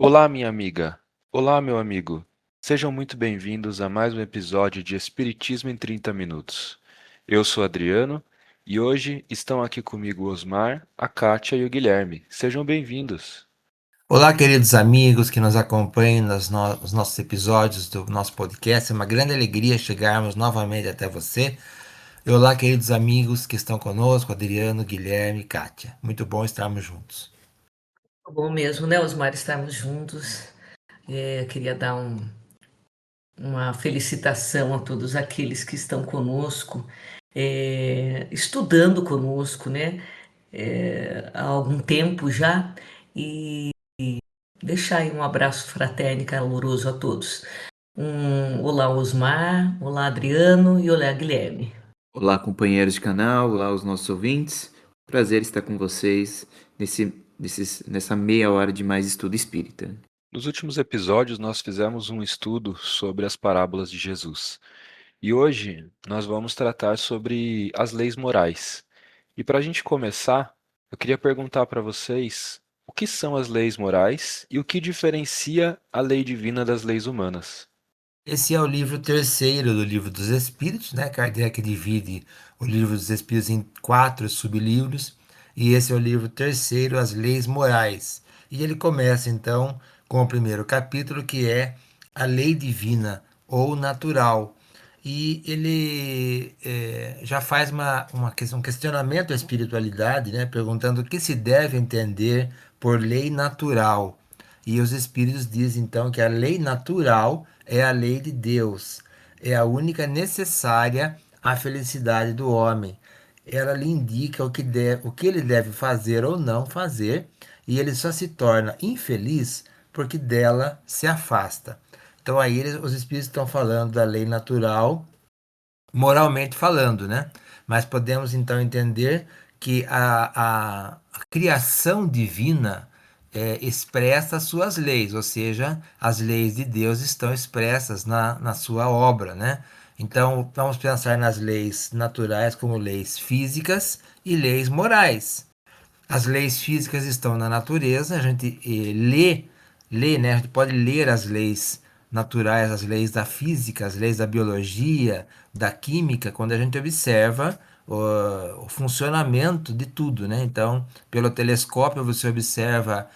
Olá, minha amiga. Olá, meu amigo. Sejam muito bem-vindos a mais um episódio de Espiritismo em 30 Minutos. Eu sou Adriano e hoje estão aqui comigo o Osmar, a Kátia e o Guilherme. Sejam bem-vindos. Olá, queridos amigos que nos acompanham nos nossos episódios do nosso podcast. É uma grande alegria chegarmos novamente até você. E olá, queridos amigos que estão conosco, Adriano, Guilherme e Kátia. Muito bom estarmos juntos. Bom mesmo, né, Osmar, estarmos juntos. Queria dar uma felicitação a todos aqueles que estão conosco, estudando conosco, né, há algum tempo já, e deixar aí um abraço fraterno e caloroso a todos. Olá, Osmar, olá, Adriano e olá, Guilherme. Olá, companheiros de canal, olá, os nossos ouvintes. Prazer estar com vocês nessa meia hora de mais estudo espírita. Nos últimos episódios, nós fizemos um estudo sobre as parábolas de Jesus. E hoje nós vamos tratar sobre as leis morais. E para a gente começar, eu queria perguntar para vocês o que são as leis morais e o que diferencia a lei divina das leis humanas. Esse é o livro terceiro do Livro dos Espíritos, né? Kardec divide o Livro dos Espíritos em 4 sublivros, e esse é o livro terceiro, As Leis Morais. E ele começa então com o primeiro capítulo, que é a lei divina ou natural. E ele já faz um questionamento à espiritualidade, né? Perguntando o que se deve entender por lei natural. E os espíritos dizem então que a lei natural é a lei de Deus, é a única necessária à felicidade do homem. Ela lhe indica o que ele deve fazer ou não fazer, e ele só se torna infeliz porque dela se afasta. Então aí os espíritos estão falando da lei natural, moralmente falando, né? Mas podemos então entender que a criação divina expressa as suas leis, ou seja, as leis de Deus estão expressas na sua obra, né? Então, vamos pensar nas leis naturais como leis físicas e leis morais. As leis físicas estão na natureza, a gente lê, né? A gente pode ler as leis naturais, as leis da física, as leis da biologia, da química, quando a gente observa o funcionamento de tudo, né? Então, pelo telescópio você observa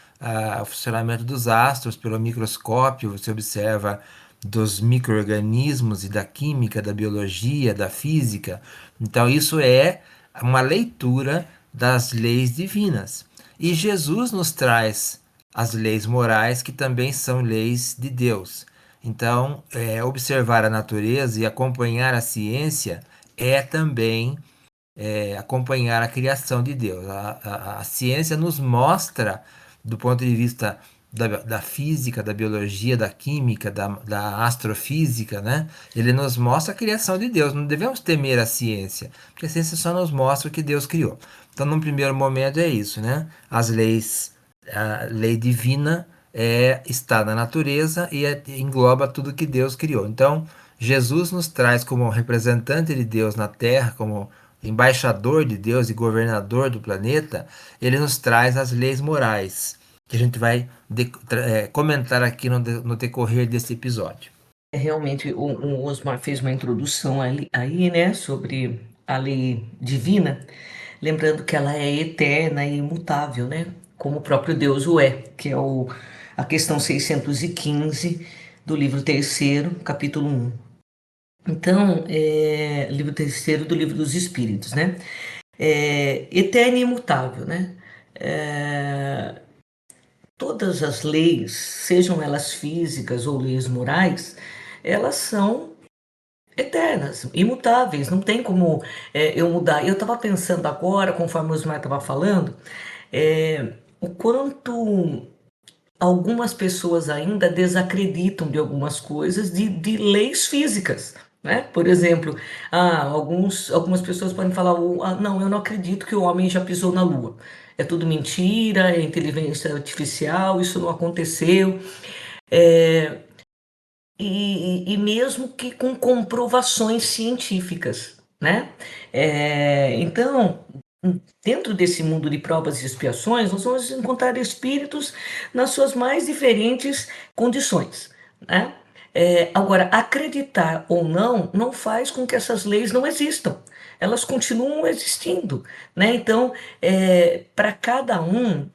o funcionamento dos astros, pelo microscópio você observa dos micro-organismos e da química, da biologia, da física. Então, isso é uma leitura das leis divinas. E Jesus nos traz as leis morais, que também são leis de Deus. Então, observar a natureza e acompanhar a ciência é também acompanhar a criação de Deus. A ciência nos mostra, do ponto de vista da física, da biologia, da química, da astrofísica, né? Ele nos mostra a criação de Deus. Não devemos temer a ciência, porque a ciência só nos mostra o que Deus criou. Então, num primeiro momento é isso, né? As leis, a lei divina está na natureza e engloba tudo que Deus criou. Então, Jesus nos traz como representante de Deus na Terra, como embaixador de Deus e governador do planeta, ele nos traz as leis morais, que a gente vai comentar aqui no decorrer desse episódio. Realmente, o Osmar fez uma introdução aí, né, sobre a lei divina, lembrando que ela é eterna e imutável, né, como o próprio Deus o é, que é a questão 615 do livro terceiro, capítulo 1. Então, livro terceiro do livro dos Espíritos, né, eterna e imutável, né, todas as leis, sejam elas físicas ou leis morais, elas são eternas, imutáveis, não tem como eu mudar. Eu estava pensando agora, conforme o Osmar estava falando, o quanto algumas pessoas ainda desacreditam de algumas coisas de leis físicas. Né? Por exemplo, algumas pessoas podem falar: não, eu não acredito que o homem já pisou na Lua. É tudo mentira, é inteligência artificial, isso não aconteceu. É, e mesmo que com comprovações científicas, né? Então, dentro desse mundo de provas e expiações, nós vamos encontrar espíritos nas suas mais diferentes condições, né? Agora, acreditar ou não, não faz com que essas leis não existam. Elas continuam existindo, né? Então, para cada um,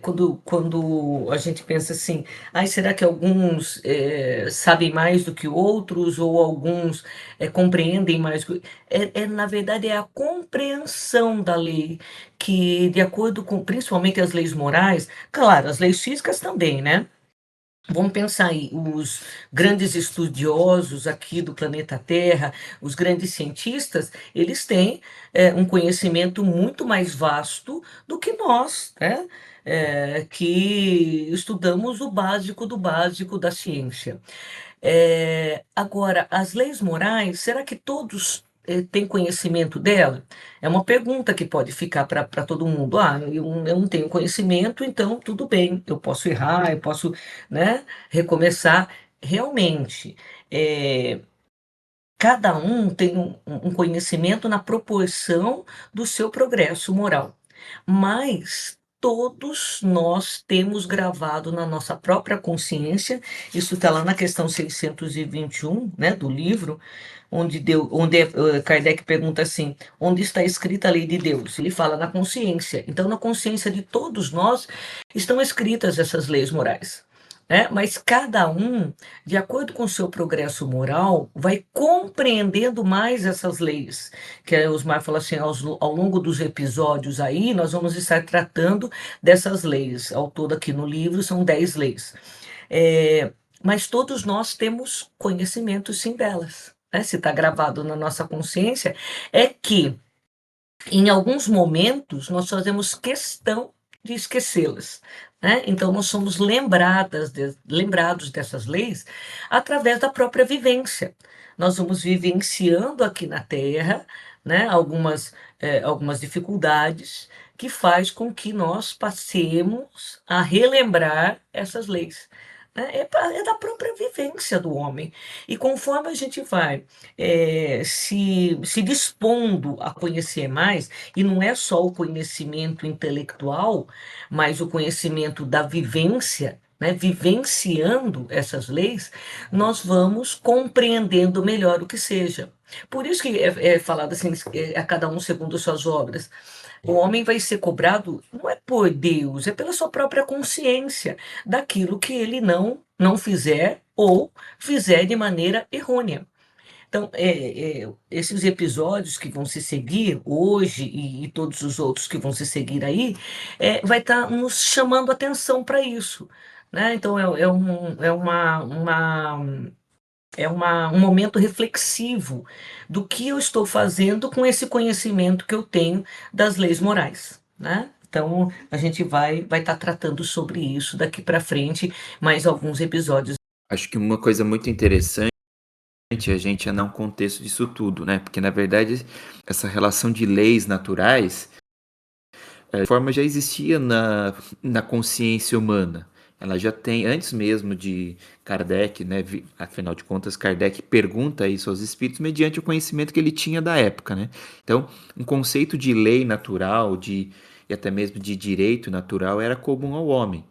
quando a gente pensa assim, ai, será que alguns sabem mais do que outros, ou alguns compreendem mais? Na verdade, é a compreensão da lei, que, de acordo com, principalmente as leis morais, claro, as leis físicas também, né? Vamos pensar aí, os grandes estudiosos aqui do planeta Terra, os grandes cientistas, eles têm um conhecimento muito mais vasto do que nós, né? Que estudamos o básico do básico da ciência. Agora, as leis morais, será que todos têm conhecimento dela? É uma pergunta que pode ficar para todo mundo. Ah, eu não tenho conhecimento, então tudo bem, eu posso errar, eu posso, né, recomeçar. Realmente, eh, cada um tem um conhecimento na proporção do seu progresso moral, mas todos nós temos gravado na nossa própria consciência, isso está lá na questão 621, né, do livro, onde Kardec pergunta assim: onde está escrita a lei de Deus? Ele fala na consciência. Então, na consciência de todos nós estão escritas essas leis morais, né? Mas cada um, de acordo com o seu progresso moral, vai compreendendo mais essas leis. Que aí Osmar fala assim, ao longo dos episódios aí, nós vamos estar tratando dessas leis. Ao todo aqui no livro são 10 leis. É, mas todos nós temos conhecimento sim delas, né? Se está gravado na nossa consciência, é que em alguns momentos nós fazemos questão de esquecê-las, né? Então nós somos lembrados dessas leis através da própria vivência. Nós vamos vivenciando aqui na Terra, né, algumas dificuldades que faz com que nós passemos a relembrar essas leis, né? É da própria vivência do homem. E conforme a gente vai se dispondo a conhecer mais, e não é só o conhecimento intelectual, mas o conhecimento da vivência, né, vivenciando essas leis, nós vamos compreendendo melhor o que seja. Por isso que é falado assim, a cada um segundo as suas obras. O homem vai ser cobrado não é por Deus, é pela sua própria consciência daquilo que ele não fizer ou fizer de maneira errônea. Então, esses episódios que vão se seguir hoje e todos os outros que vão se seguir aí, vai estar nos chamando atenção para isso, né? Então, um momento reflexivo do que eu estou fazendo com esse conhecimento que eu tenho das leis morais, né? Então, a gente vai estar tratando sobre isso daqui para frente, mais alguns episódios. Acho que uma coisa muito interessante é a gente andar um contexto disso tudo, né? Porque, na verdade, essa relação de leis naturais, de forma já existia na consciência humana. Ela já tem, antes mesmo de Kardec, né? Afinal de contas, Kardec pergunta isso aos espíritos mediante o conhecimento que ele tinha da época, né? Então, um conceito de lei natural, e até mesmo de direito natural, era comum ao homem.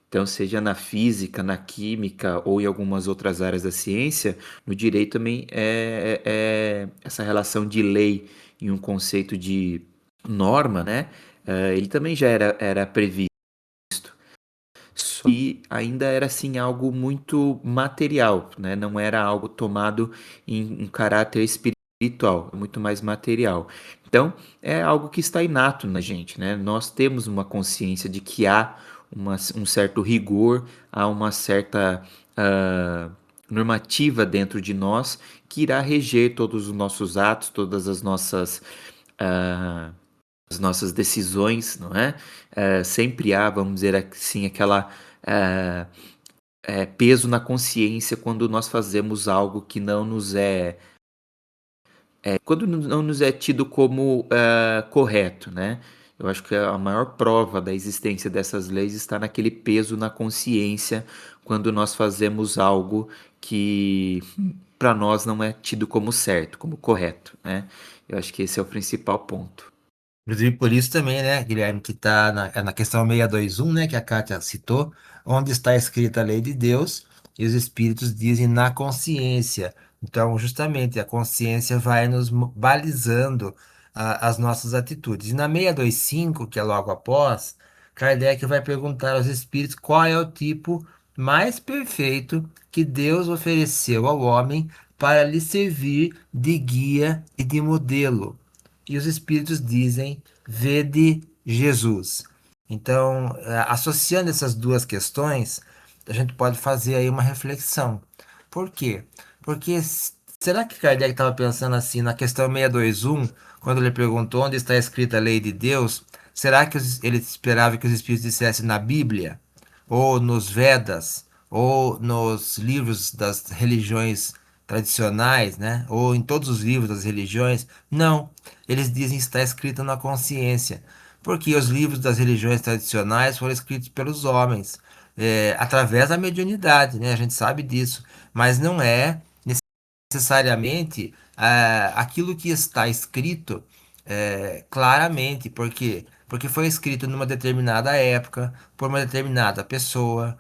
Então, seja na física, na química ou em algumas outras áreas da ciência, no direito também é essa relação de lei e um conceito de norma, né? Ele também já era previsto. Só que ainda era assim algo muito material, né? Não era algo tomado em um caráter espiritual, muito mais material. Então, é algo que está inato na gente, né? Nós temos uma consciência de que há um certo rigor, há uma certa normativa dentro de nós que irá reger todos os nossos atos, todas as nossas decisões, não é? Sempre há, vamos dizer assim, aquela peso na consciência quando nós fazemos algo que não nos quando não nos é tido como correto, né? Eu acho que a maior prova da existência dessas leis está naquele peso na consciência quando nós fazemos algo que para nós não é tido como certo, como correto, né? Eu acho que esse é o principal ponto. Inclusive por isso também, né, Guilherme, que está na questão 621, né, que a Kátia citou, onde está escrita a lei de Deus, e os Espíritos dizem na consciência. Então, justamente, a consciência vai nos balizando as nossas atitudes. E na 625, que é logo após, Kardec vai perguntar aos Espíritos qual é o tipo mais perfeito que Deus ofereceu ao homem para lhe servir de guia e de modelo. E os espíritos dizem: vede Jesus. Então, associando essas duas questões, a gente pode fazer aí uma reflexão. Por quê? Porque será que Kardec estava pensando assim na questão 621, quando ele perguntou onde está escrita a lei de Deus? Será que ele esperava que os espíritos dissessem na Bíblia, ou nos Vedas, ou nos livros das religiões tradicionais, né? Ou em todos os livros das religiões? Não. Eles dizem que está escrito na consciência, porque os livros das religiões tradicionais foram escritos pelos homens, através da mediunidade, né? A gente sabe disso, mas não é necessariamente aquilo que está escrito claramente, porque foi escrito numa determinada época, por uma determinada pessoa,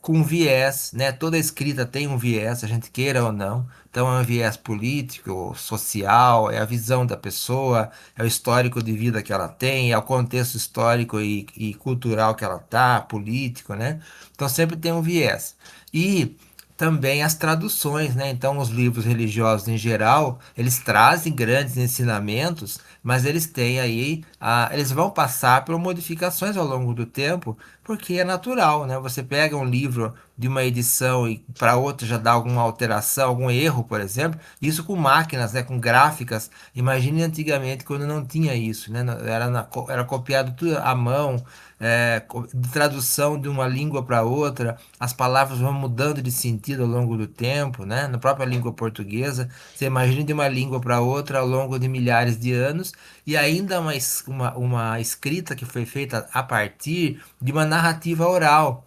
com um viés, né? Toda escrita tem um viés, a gente queira ou não. Então é um viés político, social, é a visão da pessoa, é o histórico de vida que ela tem, é o contexto histórico e cultural que ela tá, político, né? Então sempre tem um viés. E também as traduções, né? Então, os livros religiosos em geral, eles trazem grandes ensinamentos, mas eles têm aí, eles vão passar por modificações ao longo do tempo, porque é natural, né? Você pega um livro de uma edição e para outra já dá alguma alteração, algum erro, por exemplo, isso com máquinas, né? Com gráficas. Imagine antigamente quando não tinha isso, né? Era copiado tudo à mão, de tradução de uma língua para outra, as palavras vão mudando de sentido ao longo do tempo, né? Na própria língua portuguesa, você imagina de uma língua para outra ao longo de milhares de anos, e ainda uma escrita que foi feita a partir de uma narrativa oral,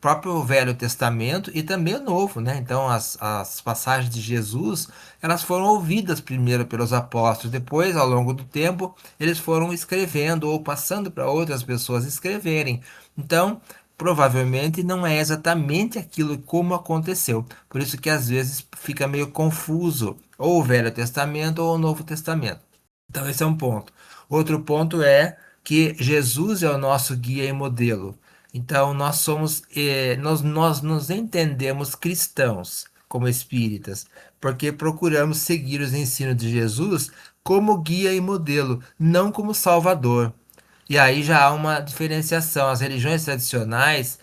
próprio Velho Testamento e também o Novo, né? Então, as passagens de Jesus, elas foram ouvidas primeiro pelos apóstolos, depois, ao longo do tempo, eles foram escrevendo ou passando para outras pessoas escreverem. Então, provavelmente não é exatamente aquilo como aconteceu. Por isso que às vezes fica meio confuso, ou o Velho Testamento ou o Novo Testamento. Então, esse é um ponto. Outro ponto é que Jesus é o nosso guia e modelo. Então, nós nos entendemos cristãos como espíritas, porque procuramos seguir os ensinos de Jesus como guia e modelo, não como salvador. E aí já há uma diferenciação. As religiões tradicionais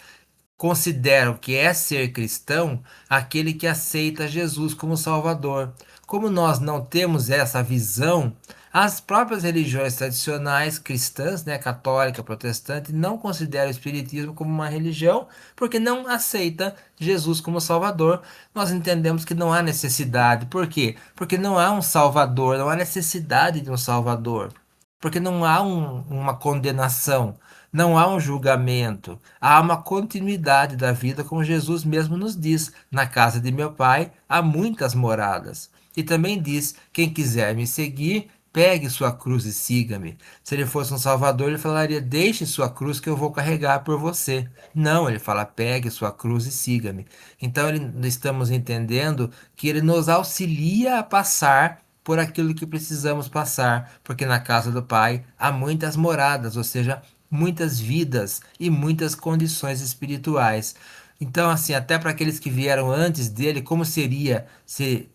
consideram que é ser cristão aquele que aceita Jesus como Salvador. Como nós não temos essa visão, as próprias religiões tradicionais cristãs, né, católica, protestante, não consideram o Espiritismo como uma religião, porque não aceita Jesus como Salvador. Nós entendemos que não há necessidade. Por quê? Porque não há um Salvador, não há necessidade de um Salvador. Porque não há uma condenação, não há um julgamento, há uma continuidade da vida, como Jesus mesmo nos diz: na casa de meu pai há muitas moradas. E também diz: quem quiser me seguir, pegue sua cruz e siga-me. Se ele fosse um salvador, ele falaria: deixe sua cruz que eu vou carregar por você. Não, ele fala: pegue sua cruz e siga-me. Então, estamos entendendo que ele nos auxilia a passar por aquilo que precisamos passar, porque na casa do Pai há muitas moradas, ou seja, muitas vidas e muitas condições espirituais. Então, assim, até para aqueles que vieram antes dele, como seria se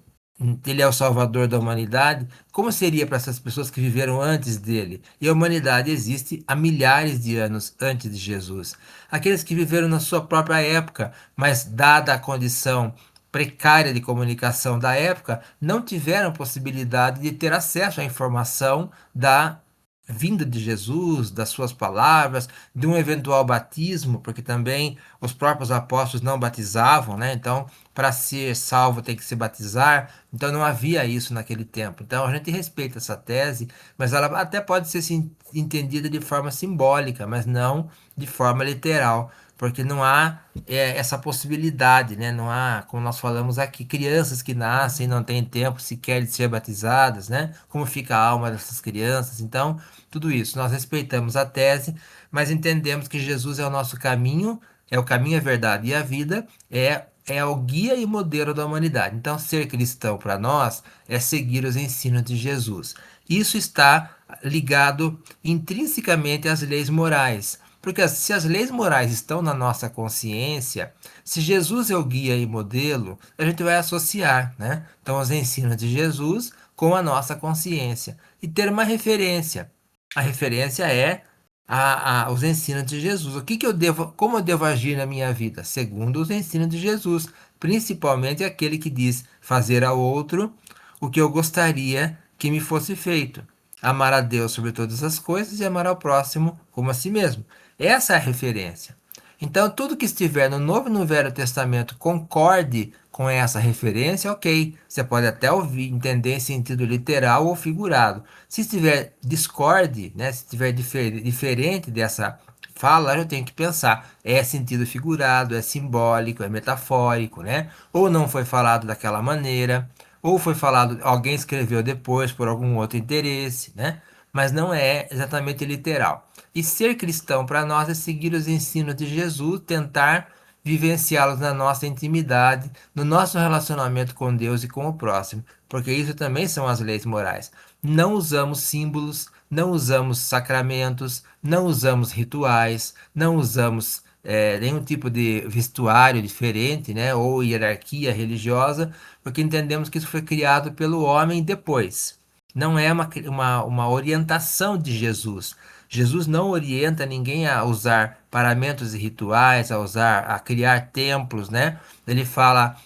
ele é o salvador da humanidade? Como seria para essas pessoas que viveram antes dele? E a humanidade existe há milhares de anos antes de Jesus. Aqueles que viveram na sua própria época, mas dada a condição precária de comunicação da época, não tiveram possibilidade de ter acesso à informação da vinda de Jesus, das suas palavras, de um eventual batismo, porque também os próprios apóstolos não batizavam, né? Então, para ser salvo tem que se batizar. Então, não havia isso naquele tempo. Então, a gente respeita essa tese, mas ela até pode ser entendida de forma simbólica, mas não de forma literal. porque não há essa possibilidade, né? Não há, como nós falamos aqui, crianças que nascem e não têm tempo sequer de ser batizadas, né? Como fica a alma dessas crianças? Então, tudo isso, nós respeitamos a tese, mas entendemos que Jesus é o nosso caminho, é o caminho, a verdade e a vida, é o guia e modelo da humanidade. Então, ser cristão para nós é seguir os ensinos de Jesus. Isso está ligado intrinsecamente às leis morais. Porque se as leis morais estão na nossa consciência, se Jesus é o guia e modelo, a gente vai associar, né? Então, os ensinos de Jesus com a nossa consciência e ter uma referência. A referência é os ensinos de Jesus. O que que eu devo, como eu devo agir na minha vida? Segundo os ensinos de Jesus, principalmente aquele que diz fazer ao outro o que eu gostaria que me fosse feito. Amar a Deus sobre todas as coisas e amar ao próximo como a si mesmo. Essa é a referência. Então, tudo que estiver no Novo e no Velho Testamento concorde com essa referência, ok. Você pode até ouvir, entender em sentido literal ou figurado. Se estiver discorde, né, se estiver diferente dessa fala, eu tenho que pensar, é sentido figurado, é simbólico, é metafórico, né? Ou não foi falado daquela maneira, ou foi falado, alguém escreveu depois por algum outro interesse, né? Mas não é exatamente literal. E ser cristão para nós é seguir os ensinos de Jesus, tentar vivenciá-los na nossa intimidade, no nosso relacionamento com Deus e com o próximo, porque isso também são as leis morais. Não usamos símbolos, não usamos sacramentos, não usamos rituais, não usamos nenhum tipo de vestuário diferente, né, ou hierarquia religiosa, porque entendemos que isso foi criado pelo homem depois. Não é uma orientação de Jesus. Jesus não orienta ninguém a usar paramentos e rituais, a criar templos, né? Ele fala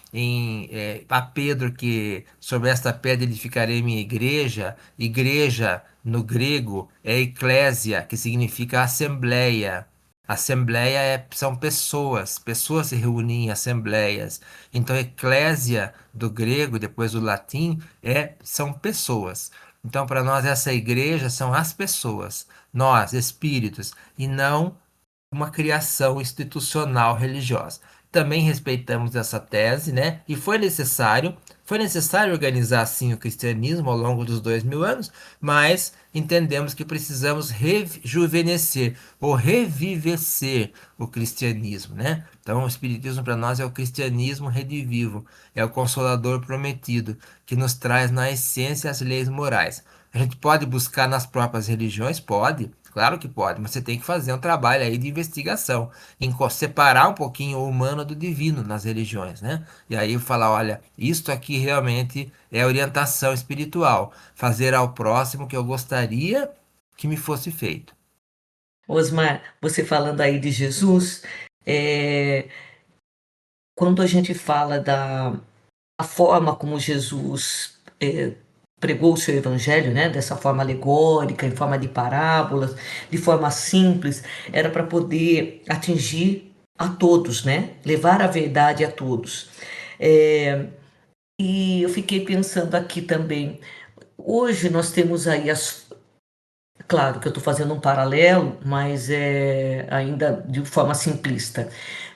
a Pedro que sobre esta pedra edificarei minha igreja. Igreja, no grego, é eclésia, que significa assembleia. Assembleia são pessoas, pessoas se reúnem em assembleias. Então, eclésia do grego, depois do latim, são pessoas. Então, para nós, essa igreja são as pessoas, nós, espíritos, e não uma criação institucional religiosa. Também respeitamos essa tese, né? E foi necessário organizar assim o cristianismo ao longo dos 2000 anos, mas entendemos que precisamos rejuvenescer ou revivecer o cristianismo, né? Então, o espiritismo para nós é o cristianismo redivivo, é o consolador prometido, que nos traz na essência as leis morais. A gente pode buscar nas próprias religiões? Pode, claro que pode, mas você tem que fazer um trabalho aí de investigação, em separar um pouquinho o humano do divino nas religiões, né? E aí falar, olha, isto aqui realmente é orientação espiritual, fazer ao próximo o que eu gostaria que me fosse feito. Osmar, você falando aí de Jesus, é, quando a gente fala da a forma como Jesus pregou o seu evangelho, né, dessa forma alegórica, em forma de parábolas, de forma simples, era para poder atingir a todos, né, levar a verdade a todos. É, e eu fiquei pensando aqui também, hoje nós temos aí claro que eu estou fazendo um paralelo, mas é ainda de forma simplista.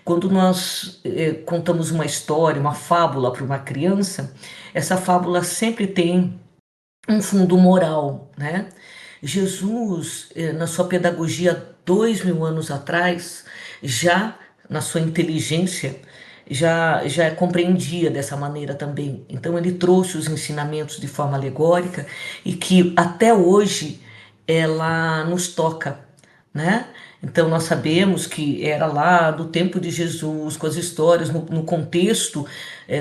Quando nós contamos uma história, uma fábula para uma criança, essa fábula sempre tem um fundo moral, né? Jesus, na sua pedagogia 2000 anos atrás, já na sua inteligência, já compreendia dessa maneira também. Então ele trouxe os ensinamentos de forma alegórica e que até hoje ela nos toca, né? Então nós sabemos que era lá do tempo de Jesus, com as histórias no contexto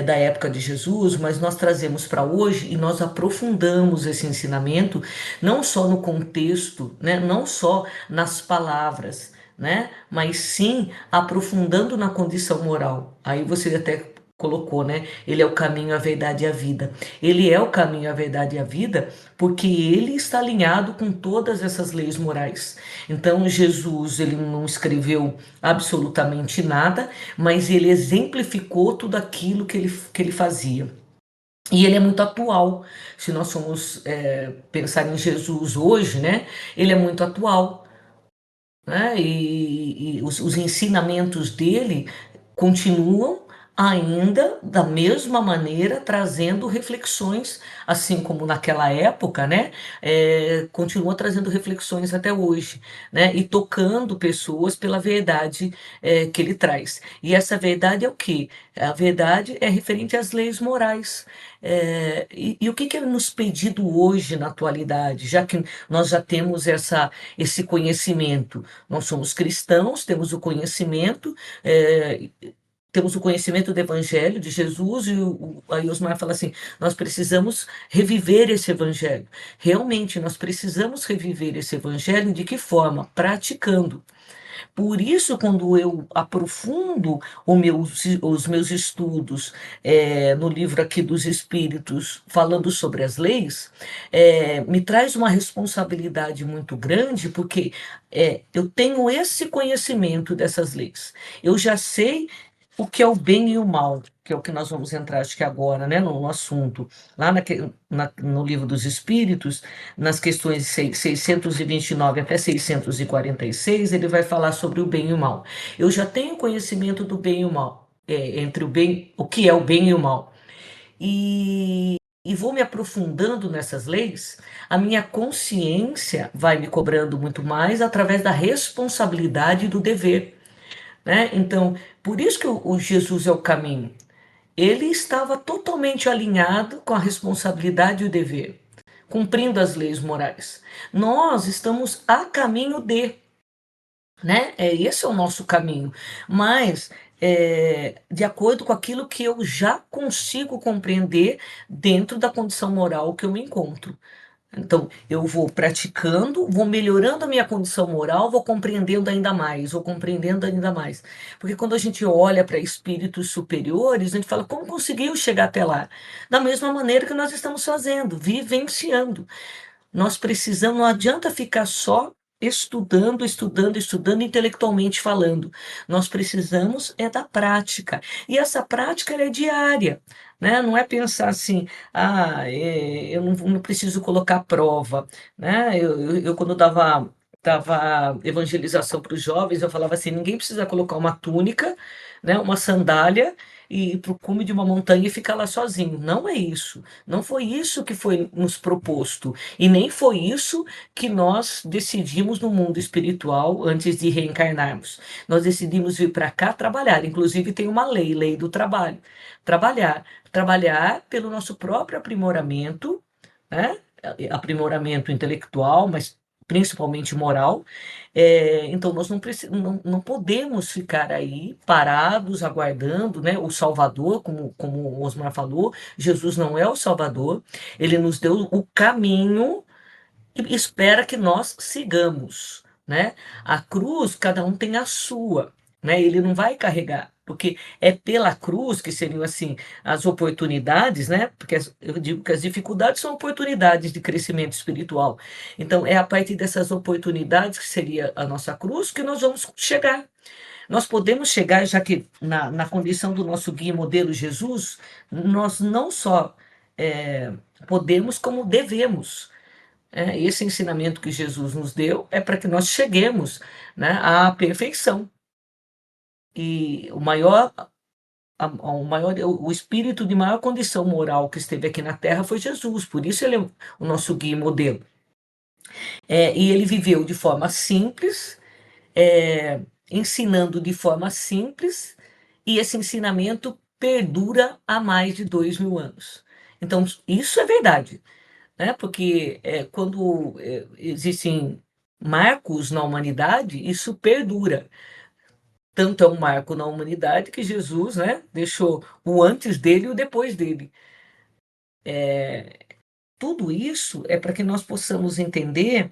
da época de Jesus, mas nós trazemos para hoje e nós aprofundamos esse ensinamento, não só no contexto, né? Não só nas palavras, né? Mas sim aprofundando na condição moral. Aí você até colocou, né? Ele é o caminho, a verdade e a vida. Ele é o caminho, a verdade e a vida, porque ele está alinhado com todas essas leis morais. Então, Jesus, ele não escreveu absolutamente nada, mas ele exemplificou tudo aquilo que ele fazia. E ele é muito atual. Se nós formos pensar em Jesus hoje, né? Ele é muito atual. né? E os ensinamentos dele continuam ainda da mesma maneira trazendo reflexões, assim como naquela época, né? Continua trazendo reflexões até hoje, né? E tocando pessoas pela verdade que ele traz. E essa verdade é o quê? A verdade é referente às leis morais. E o que que é nos pedido hoje na atualidade, já que nós já temos esse conhecimento? Nós somos cristãos, temos o conhecimento do Evangelho de Jesus, e aí Osmar fala assim: nós precisamos reviver esse Evangelho. Realmente, nós precisamos reviver esse Evangelho de que forma? Praticando. Por isso, quando eu aprofundo os meus estudos no livro aqui dos Espíritos, falando sobre as leis, me traz uma responsabilidade muito grande, porque eu tenho esse conhecimento dessas leis. Eu já sei o que é o bem e o mal, que é o que nós vamos entrar, acho que agora, né, no assunto. Lá no livro dos Espíritos, nas questões 629 até 646, ele vai falar sobre o bem e o mal. Eu já tenho conhecimento do bem e o mal, entre o que é o bem e o mal. E vou me aprofundando nessas leis, a minha consciência vai me cobrando muito mais através da responsabilidade e do dever, né? Então, por isso que o Jesus é o caminho. Ele estava totalmente alinhado com a responsabilidade e o dever, cumprindo as leis morais. Nós estamos a caminho né? Esse é o nosso caminho, mas de acordo com aquilo que eu já consigo compreender dentro da condição moral que eu me encontro. Então, eu vou praticando, vou melhorando a minha condição moral, vou compreendendo ainda mais, vou compreendendo ainda mais. Porque quando a gente olha para espíritos superiores, a gente fala, como conseguiu chegar até lá? Da mesma maneira que nós estamos fazendo, vivenciando. Nós precisamos, não adianta ficar só estudando, estudando, estudando, intelectualmente falando. Nós precisamos da prática. E essa prática ela é diária, né? Não é pensar assim, eu não preciso colocar prova, né? Eu quando dava evangelização para os jovens, eu falava assim, ninguém precisa colocar uma túnica, né, uma sandália e ir para o cume de uma montanha e ficar lá sozinho. Não é isso. Não foi isso que foi nos proposto. E nem foi isso que nós decidimos no mundo espiritual antes de reencarnarmos. Nós decidimos vir para cá trabalhar. Inclusive, tem uma lei do trabalho. Trabalhar. Trabalhar pelo nosso próprio aprimoramento, né? Aprimoramento intelectual, mas principalmente moral. Então, nós não podemos ficar aí parados, aguardando, né, o Salvador, como o Osmar falou. Jesus não é o Salvador, ele nos deu o caminho e espera que nós sigamos, né? A cruz, cada um tem a sua, né? Ele não vai carregar, porque é pela cruz que seriam assim as oportunidades, né? Porque eu digo que as dificuldades são oportunidades de crescimento espiritual. Então, é a partir dessas oportunidades que seria a nossa cruz que nós vamos chegar. Nós podemos chegar, já que na condição do nosso guia modelo Jesus, nós não só podemos, como devemos. Esse ensinamento que Jesus nos deu é para que nós cheguemos, né, à perfeição. E o espírito de maior condição moral que esteve aqui na Terra foi Jesus, por isso ele é o nosso guia e modelo. E ele viveu de forma simples, ensinando de forma simples, e esse ensinamento perdura há mais de 2000 anos. Então, isso é verdade, né? Porque quando existem marcos na humanidade, isso perdura. Tanto é um marco na humanidade que Jesus, né, deixou o antes dele e o depois dele. Tudo isso é para que nós possamos entender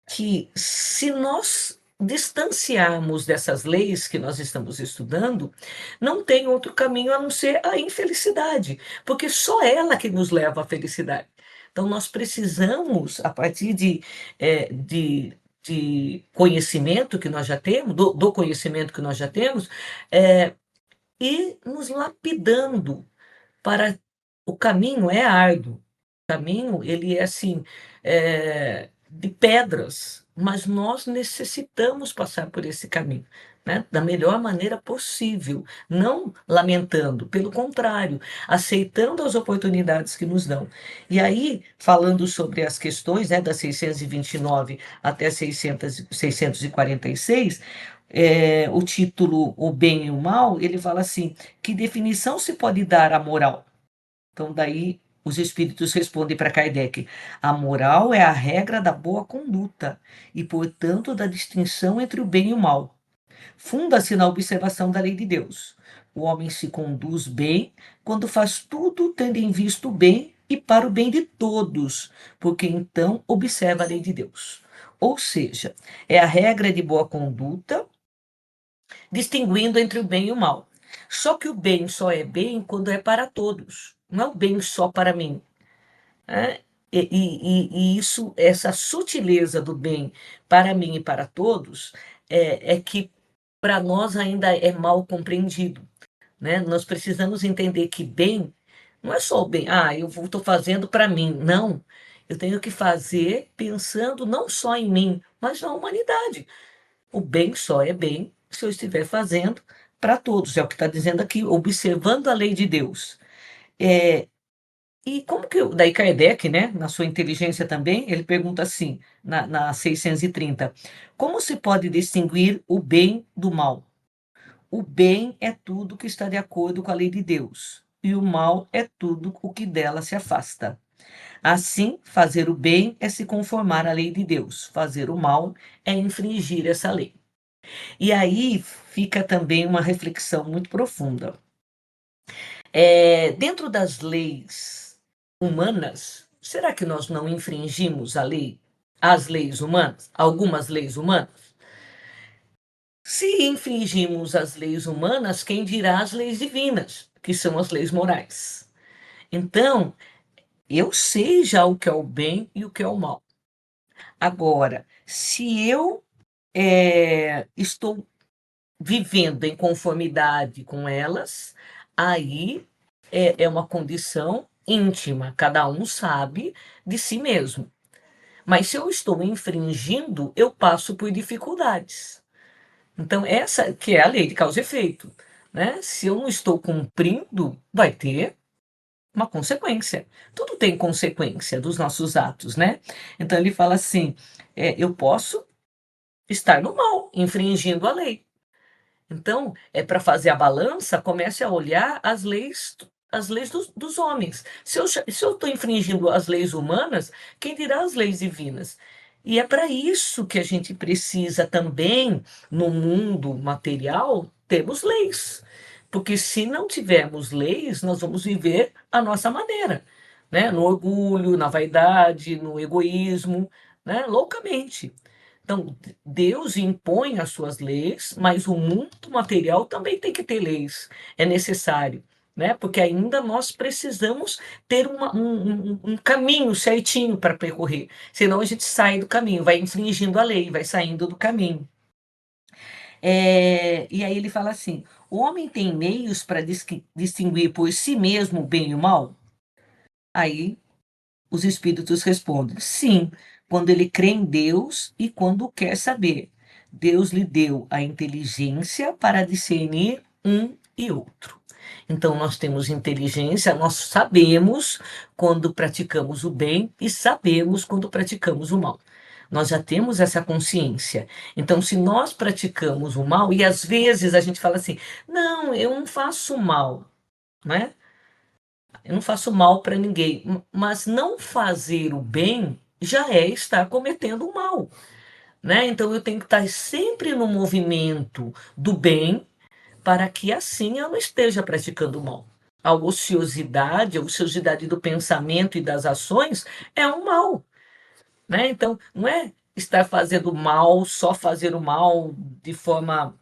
que se nós distanciarmos dessas leis que nós estamos estudando, não tem outro caminho a não ser a infelicidade, porque só ela que nos leva à felicidade. Então, nós precisamos, a partir de conhecimento que nós já temos, do conhecimento que nós já temos, ir nos lapidando para o caminho é árduo. O caminho ele é assim de pedras, mas nós necessitamos passar por esse caminho, né, da melhor maneira possível, não lamentando, pelo contrário, aceitando as oportunidades que nos dão. E aí, falando sobre as questões, né, das 629 até 646, o título O Bem e o Mal, ele fala assim: que definição se pode dar à moral? Então, daí, os espíritos respondem para Kardec: a moral é a regra da boa conduta e, portanto, da distinção entre o bem e o mal. Funda-se na observação da lei de Deus. O homem se conduz bem quando faz tudo tendo em vista o bem e para o bem de todos, porque então observa a lei de Deus. Ou seja, é a regra de boa conduta, distinguindo entre o bem e o mal. Só que o bem só é bem quando é para todos, não é o bem só para mim, né? E isso, essa sutileza do bem para mim e para todos, é que para nós ainda é mal compreendido, né? Nós precisamos entender que bem não é só o bem, eu estou fazendo para mim, não. Eu tenho que fazer pensando não só em mim, mas na humanidade. O bem só é bem se eu estiver fazendo para todos, é o que está dizendo aqui, observando a lei de Deus. É, e como que daí Kardec, né, na sua inteligência também, ele pergunta assim, na 630, como se pode distinguir o bem do mal? O bem é tudo que está de acordo com a lei de Deus, e o mal é tudo o que dela se afasta. Assim, fazer o bem é se conformar à lei de Deus, fazer o mal é infringir essa lei. E aí fica também uma reflexão muito profunda. Dentro das leis humanas, será que nós não infringimos a lei, as leis humanas, algumas leis humanas? Se infringimos as leis humanas, quem dirá as leis divinas, que são as leis morais? Então, eu sei já o que é o bem e o que é o mal. Agora, se eu estou vivendo em conformidade com elas, aí é uma condição íntima, cada um sabe de si mesmo. Mas se eu estou infringindo, eu passo por dificuldades. Então, essa que é a lei de causa e efeito, né? Se eu não estou cumprindo, vai ter uma consequência. Tudo tem consequência dos nossos atos, né? Então, ele fala assim: eu posso estar no mal, infringindo a lei. Então, para fazer a balança, comece a olhar as leis dos homens. Se eu estou infringindo as leis humanas, quem dirá as leis divinas? E é para isso que a gente precisa também, no mundo material, termos leis. Porque se não tivermos leis, nós vamos viver a nossa maneira, né? No orgulho, na vaidade, no egoísmo, né? Loucamente. Então, Deus impõe as suas leis, mas o mundo material também tem que ter leis. É necessário, né? Porque ainda nós precisamos ter um caminho certinho para percorrer. Senão a gente sai do caminho, vai infringindo a lei, vai saindo do caminho. E aí ele fala assim: o homem tem meios para distinguir por si mesmo o bem e o mal? Aí os espíritos respondem: sim, quando ele crê em Deus e quando quer saber. Deus lhe deu a inteligência para discernir um e outro. Então, nós temos inteligência, nós sabemos quando praticamos o bem e sabemos quando praticamos o mal. Nós já temos essa consciência. Então, se nós praticamos o mal, e às vezes a gente fala assim: não, eu não faço mal, né? Eu não faço mal para ninguém, mas não fazer o bem já é estar cometendo o mal, né? Então eu tenho que estar sempre no movimento do bem para que assim eu não esteja praticando o mal. A ociosidade do pensamento e das ações é um mal, né? Então não é estar fazendo mal, só fazer o mal de forma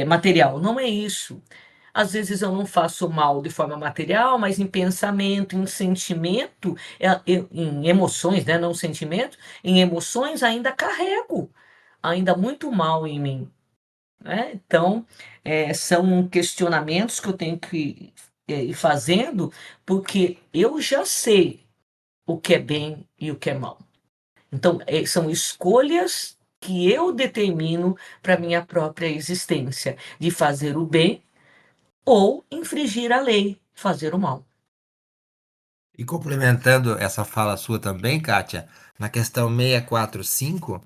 material, não é isso. Às vezes eu não faço mal de forma material, mas em pensamento, em sentimento, em emoções, né? Não sentimento, em emoções ainda carrego ainda muito mal em mim, né? Então, são questionamentos que eu tenho que ir fazendo, porque eu já sei o que é bem e o que é mal. Então, são escolhas que eu determino para minha própria existência, de fazer o bem ou infringir a lei, fazer o mal. E complementando essa fala sua também, Kátia, na questão 645,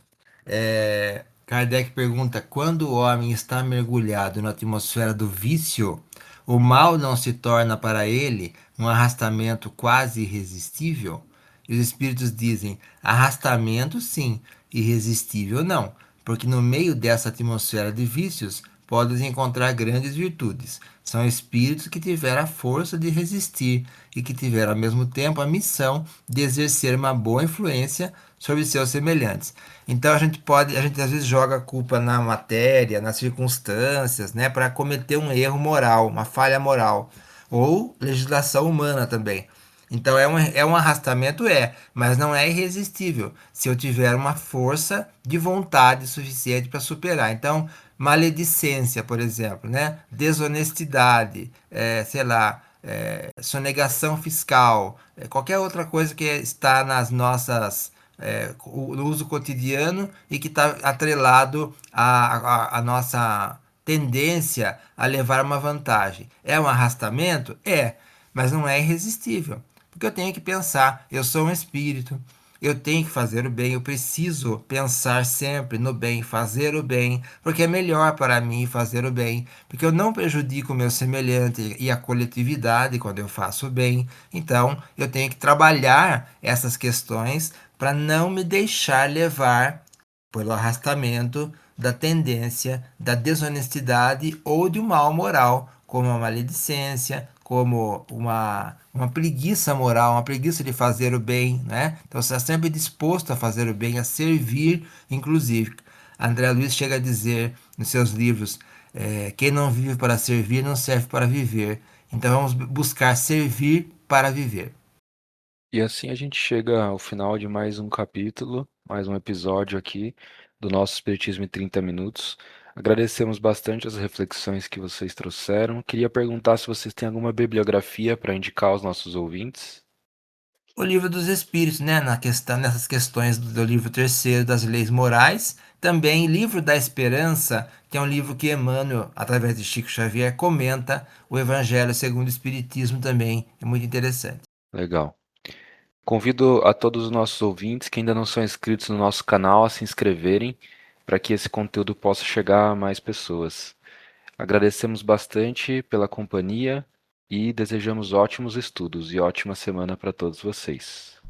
Kardec pergunta: quando o homem está mergulhado na atmosfera do vício, o mal não se torna para ele um arrastamento quase irresistível? E os espíritos dizem: arrastamento sim, irresistível não, porque no meio dessa atmosfera de vícios podes encontrar grandes virtudes. São espíritos que tiveram a força de resistir e que tiveram ao mesmo tempo a missão de exercer uma boa influência sobre seus semelhantes. Então a gente às vezes joga a culpa na matéria, nas circunstâncias, né, para cometer um erro moral, uma falha moral, ou legislação humana também. Então é um arrastamento, mas não é irresistível se eu tiver uma força de vontade suficiente para superar. Então, maledicência, por exemplo, né? Desonestidade, sei lá, sonegação fiscal, qualquer outra coisa que está nas nossas no uso cotidiano e que está atrelado à nossa tendência a levar uma vantagem. É um arrastamento? É, mas não é irresistível. Porque eu tenho que pensar, eu sou um espírito, eu tenho que fazer o bem, eu preciso pensar sempre no bem, fazer o bem, porque é melhor para mim fazer o bem, porque eu não prejudico o meu semelhante e a coletividade quando eu faço o bem. Então, eu tenho que trabalhar essas questões para não me deixar levar pelo arrastamento da tendência da desonestidade ou de um mal moral, como a maledicência, como uma preguiça moral, uma preguiça de fazer o bem, né? Então você está sempre disposto a fazer o bem, a servir, inclusive. André Luiz chega a dizer nos seus livros: quem não vive para servir não serve para viver. Então vamos buscar servir para viver. E assim a gente chega ao final de mais um capítulo, mais um episódio aqui do nosso Espiritismo em 30 minutos. Agradecemos bastante as reflexões que vocês trouxeram. Queria perguntar se vocês têm alguma bibliografia para indicar aos nossos ouvintes. O livro dos Espíritos, né, nessas questões do livro terceiro das leis morais, também Livro da Esperança, que é um livro que Emmanuel, através de Chico Xavier, comenta o Evangelho segundo o Espiritismo também, é muito interessante. Legal. Convido a todos os nossos ouvintes que ainda não são inscritos no nosso canal a se inscreverem para que esse conteúdo possa chegar a mais pessoas. Agradecemos bastante pela companhia e desejamos ótimos estudos e ótima semana para todos vocês.